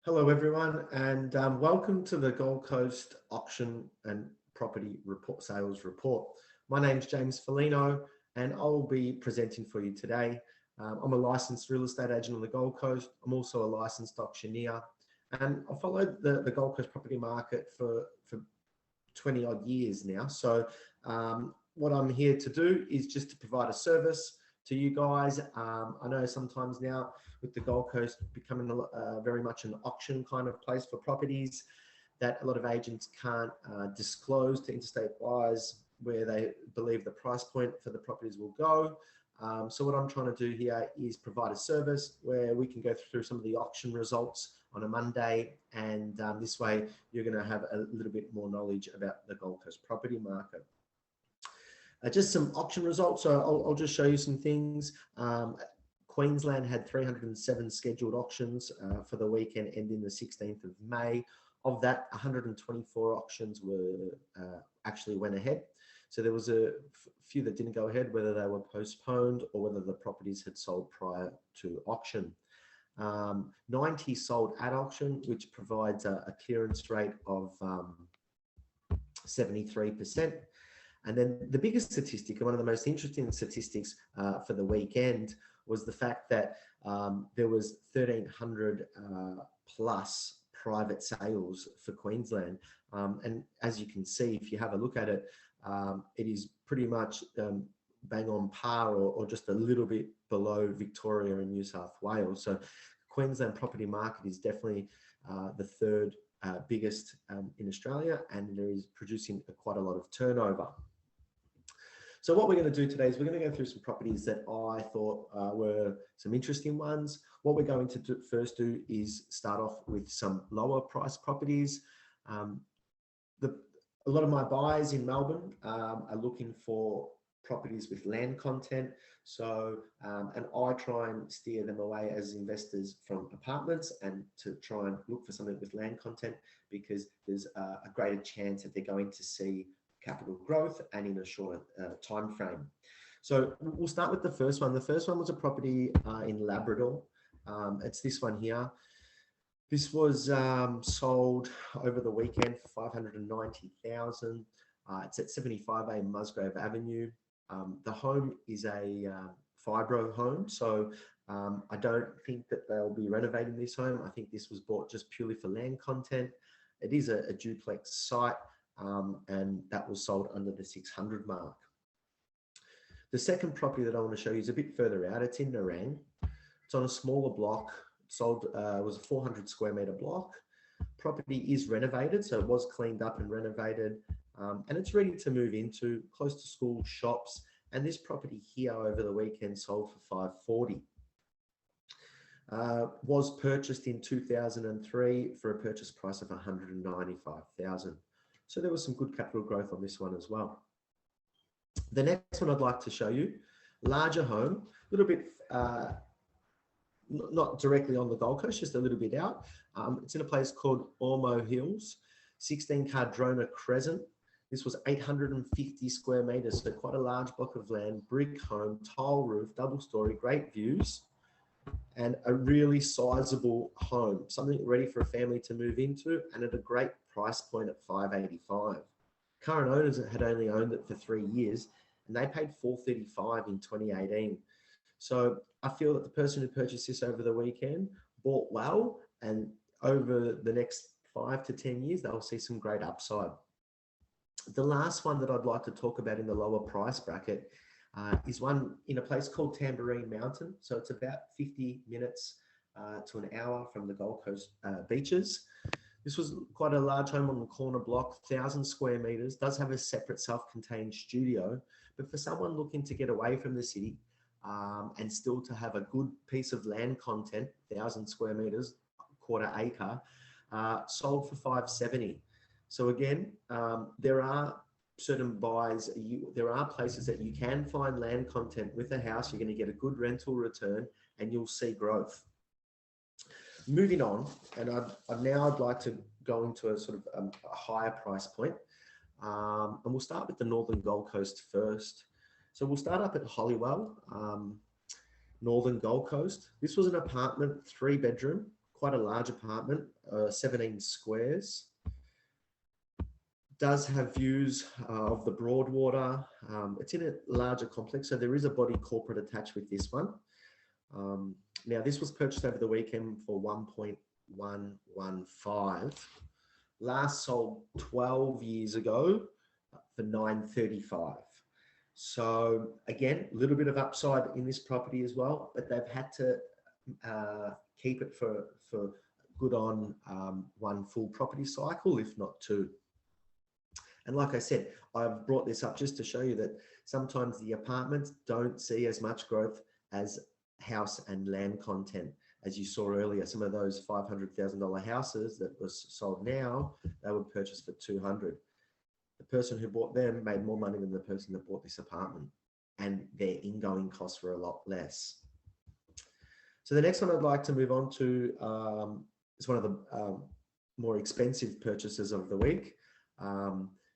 Hello, everyone, and welcome to the Gold Coast Auction and Property Report Sales Report. My name's James Foligno, and I'll be presenting for you today. I'm a licensed real estate agent on the Gold Coast. I'm also a licensed auctioneer, and I've followed the Gold Coast property market for 20 odd years now. So what I'm here to do is just to provide a service to you guys. I know sometimes now with the Gold Coast becoming very much an auction kind of place for properties, that a lot of agents can't disclose to interstate buyers where they believe the price point for the properties will go. So what I'm trying to do here is provide a service where we can go through some of the auction results on a Monday, and this way you're going to have a little bit more knowledge about the Gold Coast property market. Just some auction results, so I'll just show you some things. Queensland had 307 scheduled auctions for the weekend ending the 16th of May. Of that, 124 auctions were actually went ahead. So there was a few that didn't go ahead, whether they were postponed or whether the properties had sold prior to auction. 90 sold at auction, which provides a clearance rate of 73%. And then the biggest statistic, and one of the most interesting statistics for the weekend, was the fact that there was 1,300 plus private sales for Queensland. And as you can see, if you have a look at it, it is pretty much bang on par or just a little bit below Victoria and New South Wales. So Queensland property market is definitely the third biggest in Australia, and it is producing quite a lot of turnover. So what we're going to do today is we're going to go through some properties that I thought were some interesting ones. What we're going to first do is start off with some lower price properties. A lot of my buyers in Melbourne are looking for properties with land content. So, and I try and steer them away as investors from apartments and to try and look for something with land content, because there's a greater chance that they're going to see capital growth and in a shorter time frame. So we'll start with the first one. The first one was a property in Labrador. It's this one here. This was sold over the weekend for $590,000. It's at 75A Musgrave Avenue. The home is a fibro home, so I don't think that they'll be renovating this home. I think this was bought just purely for land content. It is a duplex site. And that was sold under the 600 mark. The second property that I want to show you is a bit further out. It's in Nerang. It's on a smaller block. It sold was a 400 square meter block. Property is renovated, so it was cleaned up and renovated, and it's ready to move into, close to school, shops. And this property here over the weekend sold for $540. Was purchased in 2003 for a purchase price of $195,000. So there was some good capital growth on this one as well. The next one I'd like to show you, larger home, a little bit, not directly on the Gold Coast, just a little bit out. It's in a place called Ormo Hills, 16 Cardrona Crescent. This was 850 square meters, so quite a large block of land, brick home, tile roof, double story, great views, and a really sizable home, something ready for a family to move into, and at a great price point at $585. Current owners had only owned it for 3 years, and they paid $435 in 2018. So I feel that the person who purchased this over the weekend bought well, and over the next 5 to 10 years, they'll see some great upside. The last one that I'd like to talk about in the lower price bracket is one in a place called Tambourine Mountain. So it's about 50 minutes to an hour from the Gold Coast beaches. This was quite a large home on the corner block, 1,000 square meters, does have a separate self-contained studio. But for someone looking to get away from the city and still to have a good piece of land content, 1,000 square meters, quarter acre, sold for $570. So again, there are certain buys, there are places that you can find land content with a house. You're going to get a good rental return and you'll see growth. Moving on, and I'd like to go into a sort of a higher price point. And we'll start with the Northern Gold Coast first. So we'll start up at Hollywell, Northern Gold Coast. This was an apartment, 3-bedroom, quite a large apartment, 17 squares. Does have views of the Broadwater. It's in a larger complex, so there is a body corporate attached with this one. Now, this was purchased over the weekend for 1.115. Last sold 12 years ago for 935. So again, a little bit of upside in this property as well, but they've had to keep it for good on one full property cycle, if not two. And like I said, I've brought this up just to show you that sometimes the apartments don't see as much growth as house and land content. As you saw earlier, some of those $500,000 houses that was sold now, they were purchased for 200. The person who bought them made more money than the person that bought this apartment, and their ingoing costs were a lot less. So the next one I'd like to move on to is one of the more expensive purchases of the week.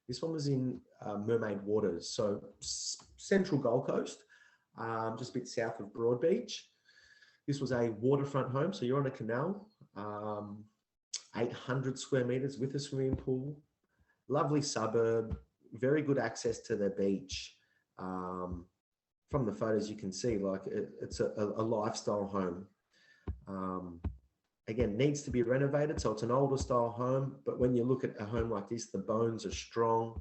This one was in Mermaid Waters, so central Gold Coast, just a bit south of Broadbeach. This was a waterfront home, so you're on a canal, 800 square meters with a swimming pool, lovely suburb, very good access to the beach. From the photos you can see, like it's a lifestyle home. Again, needs to be renovated, so it's an older style home, but when you look at a home like this, the bones are strong,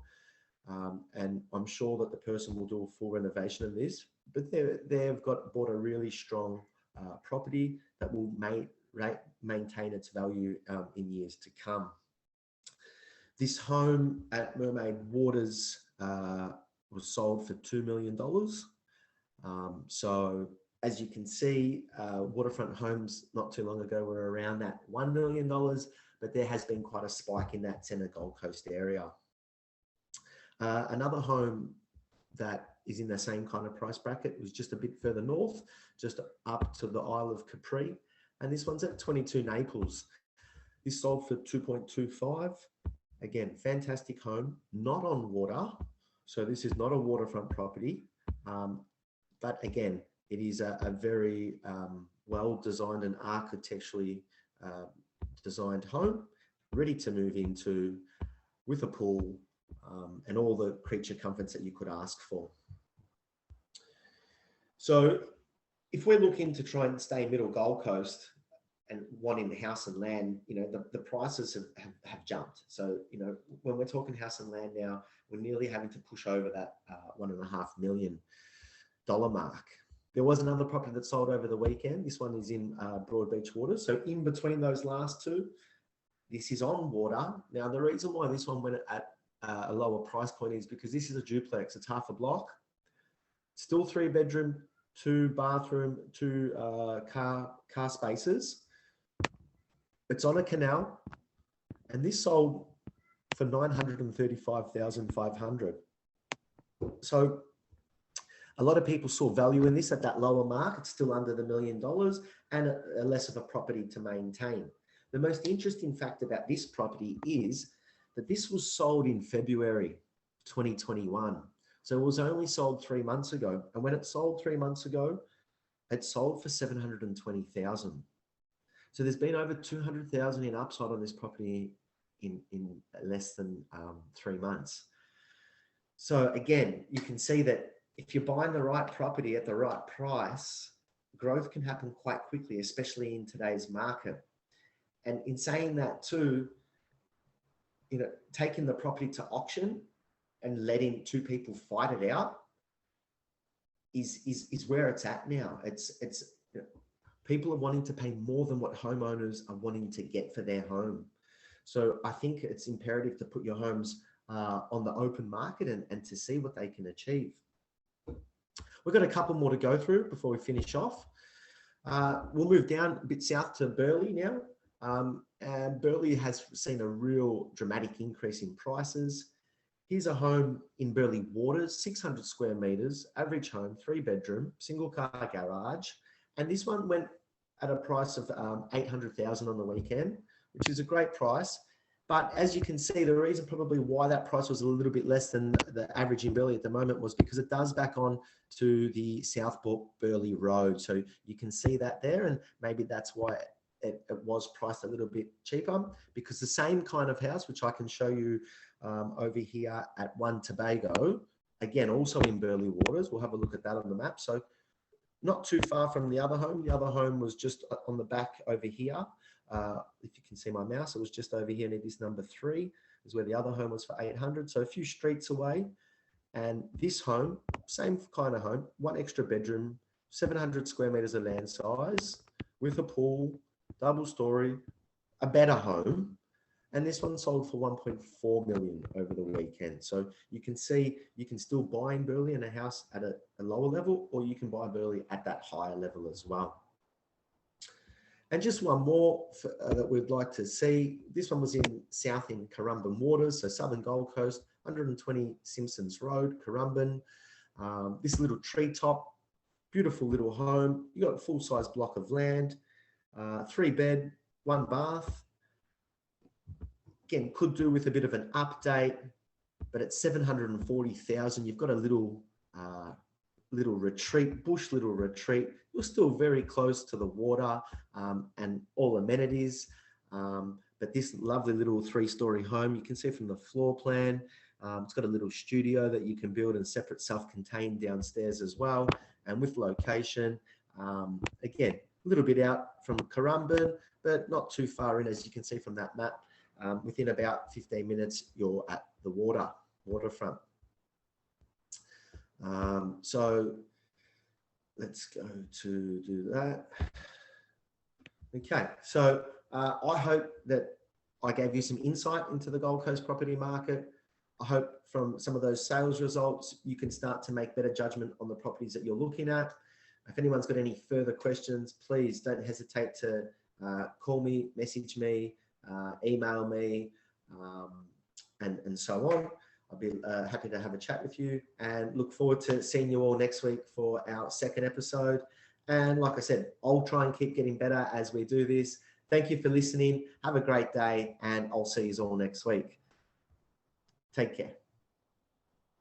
and I'm sure that the person will do a full renovation of this, but they've bought a really strong property that will maintain its value in years to come. This home at Mermaid Waters was sold for $2 million. So as you can see, waterfront homes not too long ago were around that $1 million, but there has been quite a spike in that centre Gold Coast area. Another home that is in the same kind of price bracket was just a bit further north, just up to the Isle of Capri. And this one's at 22 Naples. This sold for 2.25. Again, fantastic home, not on water. So this is not a waterfront property. But again, it is a very well-designed and architecturally designed home, ready to move into with a pool and all the creature comforts that you could ask for. So if we're looking to try and stay middle Gold Coast and wanting house and land, you know, the prices have jumped. So, you know, when we're talking house and land now, we're nearly having to push over that $1.5 million mark. There was another property that sold over the weekend. This one is in Broadbeach Waters. So in between those last two, this is on water. Now, the reason why this one went at a lower price point is because this is a duplex. It's half a block, still 3-bedroom, 2-bathroom, 2 car spaces. It's on a canal, and this sold for $935,500. So a lot of people saw value in this at that lower mark. It's still under the $1 million and a less of a property to maintain. The most interesting fact about this property is that this was sold in February 2021. So it was only sold 3 months ago. And when it sold 3 months ago, it sold for $720,000. So there's been over $200,000 in upside on this property in less than 3 months. So again, you can see that if you're buying the right property at the right price, growth can happen quite quickly, especially in today's market. And in saying that too, you know, taking the property to auction and letting two people fight it out is where it's at now. It's you know, people are wanting to pay more than what homeowners are wanting to get for their home. So I think it's imperative to put your homes on the open market and to see what they can achieve. We've got a couple more to go through before we finish off. We'll move down a bit south to Burleigh now. And Burleigh has seen a real dramatic increase in prices. Here's a home in Burleigh Waters, 600 square meters, average home, 3-bedroom, single car garage. And this one went at a price of $800,000 on the weekend, which is a great price. But as you can see, the reason probably why that price was a little bit less than the average in Burleigh at the moment was because it does back on to the Southport Burleigh Road. So you can see that there, and maybe that's why it was priced a little bit cheaper, because the same kind of house, which I can show you over here at One Tobago, again, also in Burleigh Waters. We'll have a look at that on the map. So not too far from the other home. The other home was just on the back over here. If you can see my mouse, it was just over here near this number 3 is where the other home was for 800. So a few streets away. And this home, same kind of home, 1 extra bedroom, 700 square meters of land size with a pool, double story, a better home. And this one sold for 1.4 million over the weekend. So you can see you can still buy in Burleigh in a house at a lower level, or you can buy Burleigh at that higher level as well. And just one more that we'd like to see. This one was south in Currumbin Waters, so southern Gold Coast, 120 Simpsons Road, Currumbin. This little treetop, beautiful little home. You got a full-size block of land, 3 bed, 1 bath. Again, could do with a bit of an update, but at 740,000, you've got a little retreat, bush little retreat. You're still very close to the water and all amenities. But this lovely little 3-story home, you can see from the floor plan, it's got a little studio that you can build and separate self-contained downstairs as well. And with location, again, a little bit out from Currumbin, but not too far in, as you can see from that map. Within about 15 minutes, you're at the waterfront. So let's go to do that. Okay, so I hope that I gave you some insight into the Gold Coast property market. I hope from some of those sales results, you can start to make better judgment on the properties that you're looking at. If anyone's got any further questions, please don't hesitate to call me, message me, email me, and so on. I'll be happy to have a chat with you, and look forward to seeing you all next week for our 2nd episode. And like I said, I'll try and keep getting better as we do this. Thank you for listening. Have a great day, and I'll see you all next week. Take care.